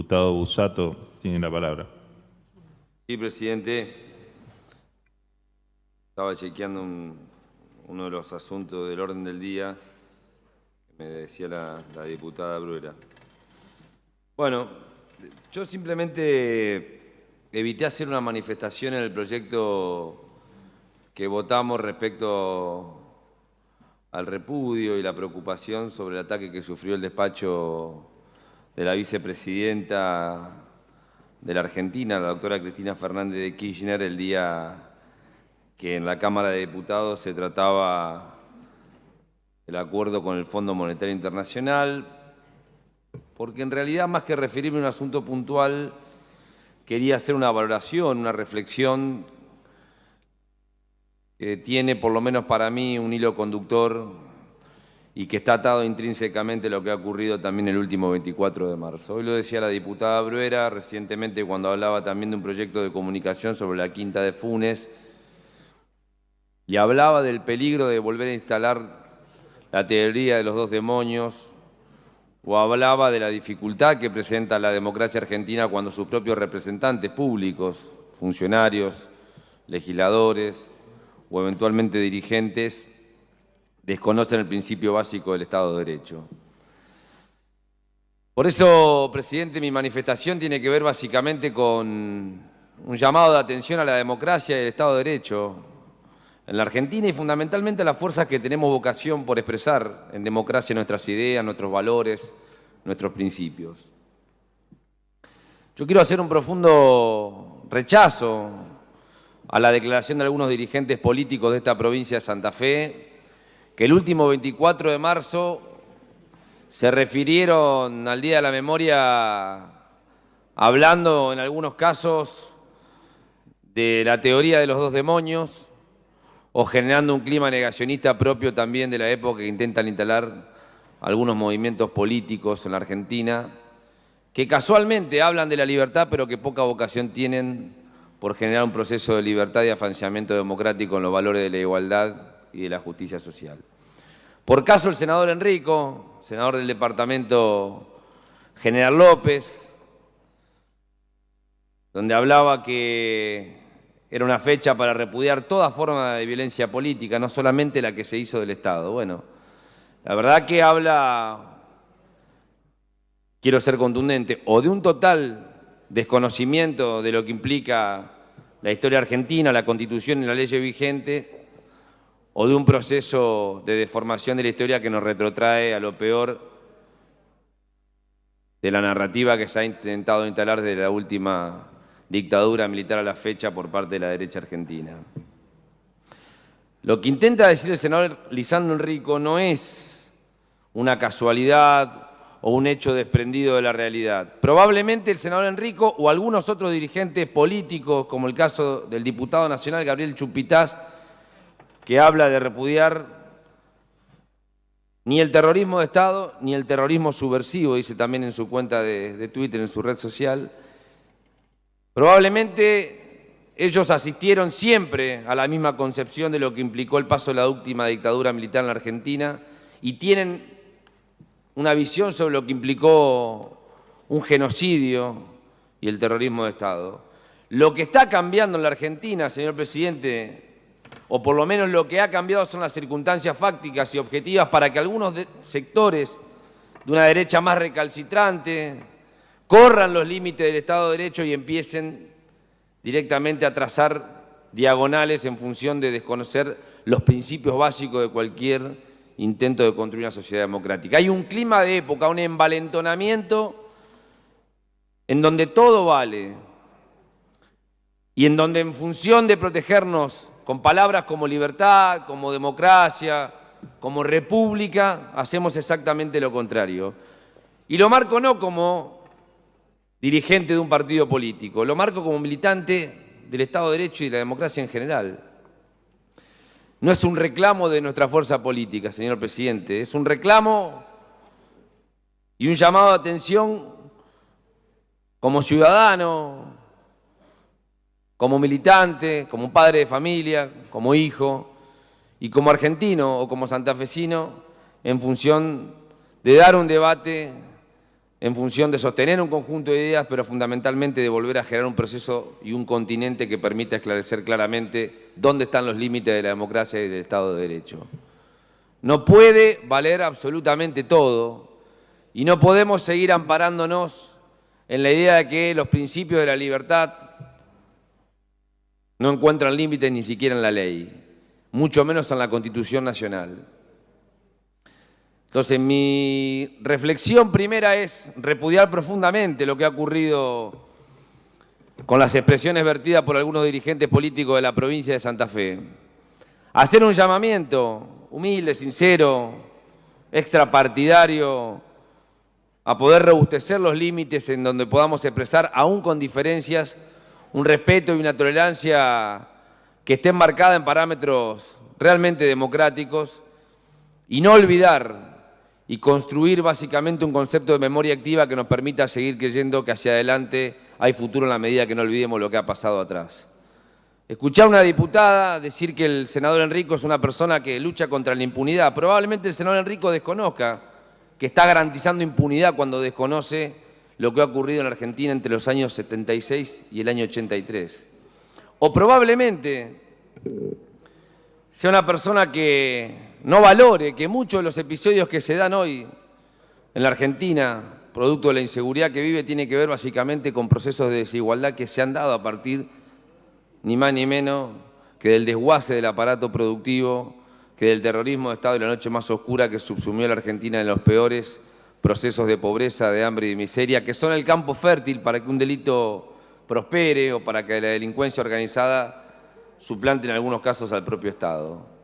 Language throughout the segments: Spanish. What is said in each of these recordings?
Diputado Busato tiene la palabra. Sí, presidente. Estaba chequeando uno de los asuntos del orden del día que me decía la diputada Bruera. Bueno, yo simplemente evité hacer una manifestación en el proyecto que votamos respecto al repudio y la preocupación sobre el ataque que sufrió el despacho de la vicepresidenta de la Argentina, la doctora Cristina Fernández de Kirchner, el día que en la Cámara de Diputados se trataba el acuerdo con el Fondo Monetario Internacional, porque en realidad, más que referirme a un asunto puntual, quería hacer una valoración, una reflexión que tiene, por lo menos para mí, un hilo conductor y que está atado intrínsecamente a lo que ha ocurrido también el último 24 de marzo. Hoy lo decía la diputada Bruera recientemente cuando hablaba también de un proyecto de comunicación sobre la Quinta de Funes y hablaba del peligro de volver a instalar la teoría de los dos demonios, o hablaba de la dificultad que presenta la democracia argentina cuando sus propios representantes públicos, funcionarios, legisladores o eventualmente dirigentes desconocen el principio básico del Estado de Derecho. Por eso, presidente, mi manifestación tiene que ver básicamente con un llamado de atención a la democracia y el Estado de Derecho en la Argentina y fundamentalmente a las fuerzas que tenemos vocación por expresar en democracia nuestras ideas, nuestros valores, nuestros principios. Yo quiero hacer un profundo rechazo a la declaración de algunos dirigentes políticos de esta provincia de Santa Fe, que el último 24 de marzo se refirieron al Día de la Memoria hablando en algunos casos de la teoría de los dos demonios o generando un clima negacionista propio también de la época que intentan instalar algunos movimientos políticos en la Argentina, que casualmente hablan de la libertad pero que poca vocación tienen por generar un proceso de libertad y afianzamiento democrático en los valores de la igualdad y de la justicia social. Por caso el senador Enrico, senador del departamento General López, donde hablaba que era una fecha para repudiar toda forma de violencia política, no solamente la que se hizo del Estado. Bueno, la verdad que habla, quiero ser contundente, o de un total desconocimiento de lo que implica la historia argentina, la Constitución y la ley vigente, o de un proceso de deformación de la historia que nos retrotrae a lo peor de la narrativa que se ha intentado instalar desde la última dictadura militar a la fecha por parte de la derecha argentina. Lo que intenta decir el senador Lisandro Enrico no es una casualidad o un hecho desprendido de la realidad. Probablemente el senador Enrico o algunos otros dirigentes políticos, como el caso del diputado nacional Gabriel Chupitaz, que habla de repudiar ni el terrorismo de Estado ni el terrorismo subversivo, dice también en su cuenta de Twitter, en su red social. Probablemente ellos asistieron siempre a la misma concepción de lo que implicó el paso de la última dictadura militar en la Argentina y tienen una visión sobre lo que implicó un genocidio y el terrorismo de Estado. Lo que está cambiando en la Argentina, señor presidente, o por lo menos lo que ha cambiado son las circunstancias fácticas y objetivas para que algunos sectores de una derecha más recalcitrante corran los límites del Estado de Derecho y empiecen directamente a trazar diagonales en función de desconocer los principios básicos de cualquier intento de construir una sociedad democrática. Hay un clima de época, un envalentonamiento en donde todo vale y en donde en función de protegernos con palabras como libertad, como democracia, como república, hacemos exactamente lo contrario. Y lo marco no como dirigente de un partido político, lo marco como militante del Estado de Derecho y de la democracia en general. No es un reclamo de nuestra fuerza política, señor presidente, es un reclamo y un llamado de atención como ciudadano, como militante, como padre de familia, como hijo y como argentino o como santafesino en función de dar un debate en función de sostener un conjunto de ideas, pero fundamentalmente de volver a generar un proceso y un continente que permita esclarecer claramente dónde están los límites de la democracia y del Estado de Derecho. No puede valer absolutamente todo y no podemos seguir amparándonos en la idea de que los principios de la libertad no encuentran límites ni siquiera en la ley, mucho menos en la Constitución Nacional. Entonces, mi reflexión primera es repudiar profundamente lo que ha ocurrido con las expresiones vertidas por algunos dirigentes políticos de la provincia de Santa Fe. Hacer un llamamiento humilde, sincero, extrapartidario, a poder robustecer los límites en donde podamos expresar, aún con diferencias, un respeto y una tolerancia que esté enmarcada en parámetros realmente democráticos y no olvidar y construir básicamente un concepto de memoria activa que nos permita seguir creyendo que hacia adelante hay futuro en la medida que no olvidemos lo que ha pasado atrás. Escuchar a una diputada decir que el senador Enrico es una persona que lucha contra la impunidad. Probablemente el senador Enrico desconozca que está garantizando impunidad cuando desconoce lo que ha ocurrido en Argentina entre los años 76 y el año 83. O probablemente sea una persona que no valore que muchos de los episodios que se dan hoy en la Argentina, producto de la inseguridad que vive, tiene que ver básicamente con procesos de desigualdad que se han dado a partir, ni más ni menos, que del desguace del aparato productivo, que del terrorismo de Estado y la noche más oscura que subsumió a la Argentina en los peores procesos de pobreza, de hambre y de miseria, que son el campo fértil para que un delito prospere o para que la delincuencia organizada suplante en algunos casos al propio Estado.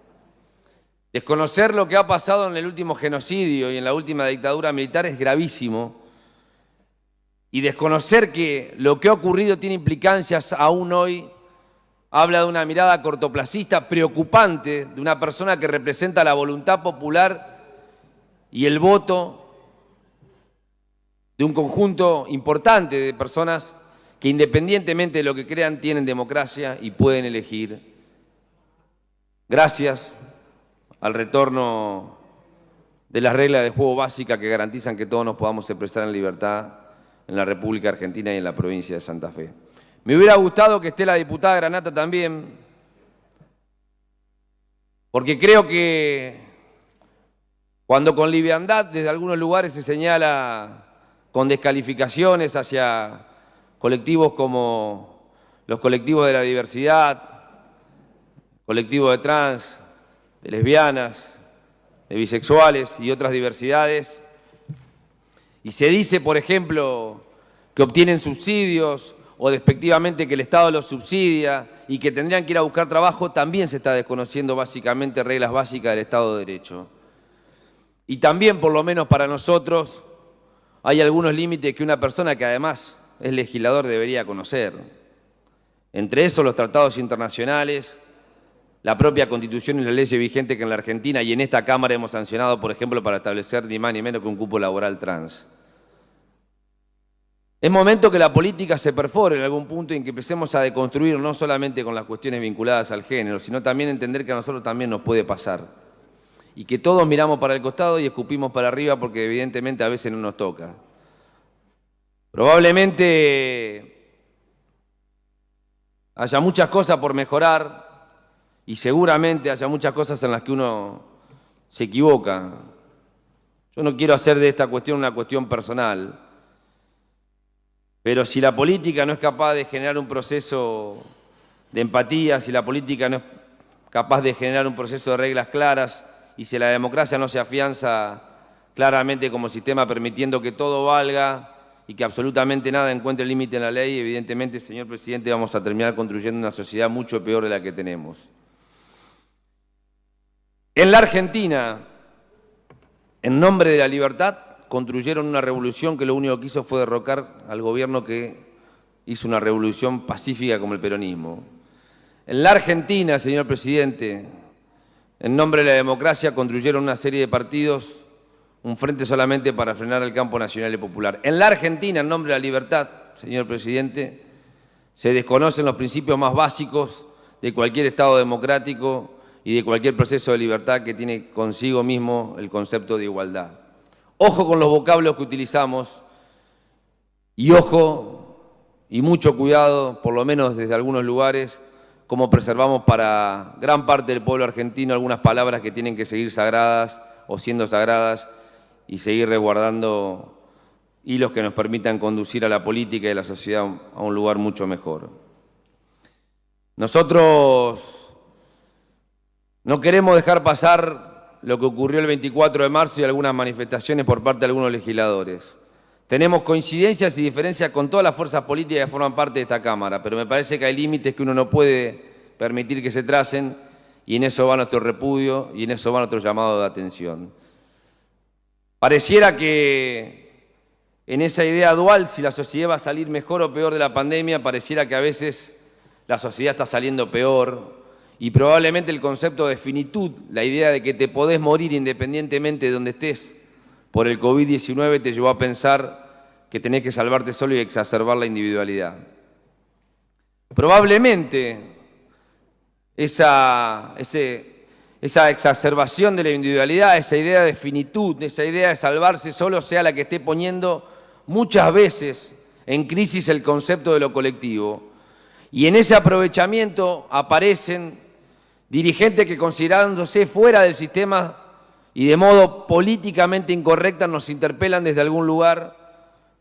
Desconocer lo que ha pasado en el último genocidio y en la última dictadura militar es gravísimo. Y desconocer que lo que ha ocurrido tiene implicancias aún hoy, habla de una mirada cortoplacista preocupante de una persona que representa la voluntad popular y el voto de un conjunto importante de personas que independientemente de lo que crean tienen democracia y pueden elegir. Gracias al retorno de las reglas de juego básicas que garantizan que todos nos podamos expresar en libertad en la República Argentina y en la provincia de Santa Fe. Me hubiera gustado que esté la diputada Granata también, porque creo que cuando con liviandad desde algunos lugares se señala con descalificaciones hacia colectivos como los colectivos de la diversidad, colectivos de trans, de lesbianas, de bisexuales y otras diversidades, y se dice, por ejemplo, que obtienen subsidios o despectivamente que el Estado los subsidia y que tendrían que ir a buscar trabajo, también se está desconociendo básicamente reglas básicas del Estado de Derecho. Y también, por lo menos para nosotros, hay algunos límites que una persona que además es legislador debería conocer. Entre esos los tratados internacionales, la propia Constitución y las leyes vigentes que en la Argentina y en esta Cámara hemos sancionado, por ejemplo, para establecer ni más ni menos que un cupo laboral trans. Es momento que la política se perfore en algún punto en que empecemos a deconstruir no solamente con las cuestiones vinculadas al género, sino también entender que a nosotros también nos puede pasar. Y que todos miramos para el costado y escupimos para arriba porque evidentemente a veces no nos toca. Probablemente haya muchas cosas por mejorar y seguramente haya muchas cosas en las que uno se equivoca. Yo no quiero hacer de esta cuestión una cuestión personal, pero si la política no es capaz de generar un proceso de empatía, si la política no es capaz de generar un proceso de reglas claras y si la democracia no se afianza claramente como sistema permitiendo que todo valga y que absolutamente nada encuentre límite en la ley, evidentemente, señor presidente, vamos a terminar construyendo una sociedad mucho peor de la que tenemos. En la Argentina, en nombre de la libertad, construyeron una revolución que lo único que hizo fue derrocar al gobierno que hizo una revolución pacífica como el peronismo. En la Argentina, señor presidente, en nombre de la democracia, construyeron una serie de partidos, un frente solamente para frenar el campo nacional y popular. En la Argentina, en nombre de la libertad, señor presidente, se desconocen los principios más básicos de cualquier Estado democrático y de cualquier proceso de libertad que tiene consigo mismo el concepto de igualdad. Ojo con los vocablos que utilizamos Y ojo, y mucho cuidado, por lo menos desde algunos lugares, cómo preservamos para gran parte del pueblo argentino algunas palabras que tienen que seguir sagradas o siendo sagradas y seguir resguardando hilos que nos permitan conducir a la política y a la sociedad a un lugar mucho mejor. Nosotros no queremos dejar pasar lo que ocurrió el 24 de marzo y algunas manifestaciones por parte de algunos legisladores. Tenemos coincidencias y diferencias con todas las fuerzas políticas que forman parte de esta Cámara, pero me parece que hay límites que uno no puede permitir que se tracen y en eso va nuestro repudio y en eso va nuestro llamado de atención. Pareciera que en esa idea dual, si la sociedad va a salir mejor o peor de la pandemia, pareciera que a veces la sociedad está saliendo peor y probablemente el concepto de finitud, la idea de que te podés morir independientemente de donde estés por el COVID-19 te llevó a pensar que tenés que salvarte solo y exacerbar la individualidad. Probablemente esa exacerbación de la individualidad, esa idea de finitud, esa idea de salvarse solo sea la que esté poniendo muchas veces en crisis el concepto de lo colectivo. Y en ese aprovechamiento aparecen dirigentes que, considerándose fuera del sistema y de modo políticamente incorrecta, nos interpelan desde algún lugar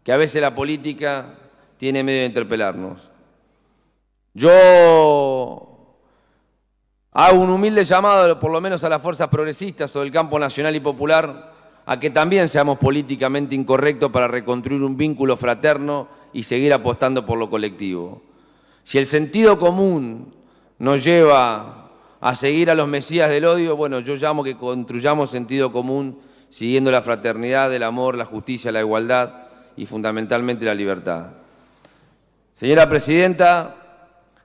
que a veces la política tiene medio de interpelarnos. Yo hago un humilde llamado, por lo menos a las fuerzas progresistas o del campo nacional y popular, a que también seamos políticamente incorrectos para reconstruir un vínculo fraterno y seguir apostando por lo colectivo. Si el sentido común nos lleva a seguir a los mesías del odio, bueno, yo llamo que construyamos sentido común siguiendo la fraternidad, el amor, la justicia, la igualdad y fundamentalmente la libertad. Señora Presidenta,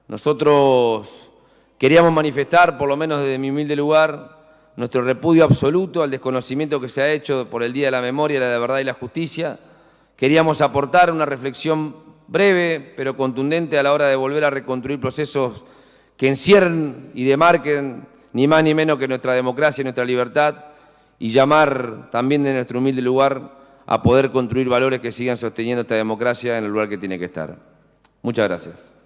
nosotros queríamos manifestar, por lo menos desde mi humilde lugar, nuestro repudio absoluto al desconocimiento que se ha hecho por el Día de la Memoria, la Verdad y la Justicia. Queríamos aportar una reflexión breve pero contundente a la hora de volver a reconstruir procesos que encierren y demarquen ni más ni menos que nuestra democracia y nuestra libertad y llamar también de nuestro humilde lugar a poder construir valores que sigan sosteniendo esta democracia en el lugar que tiene que estar. Muchas gracias.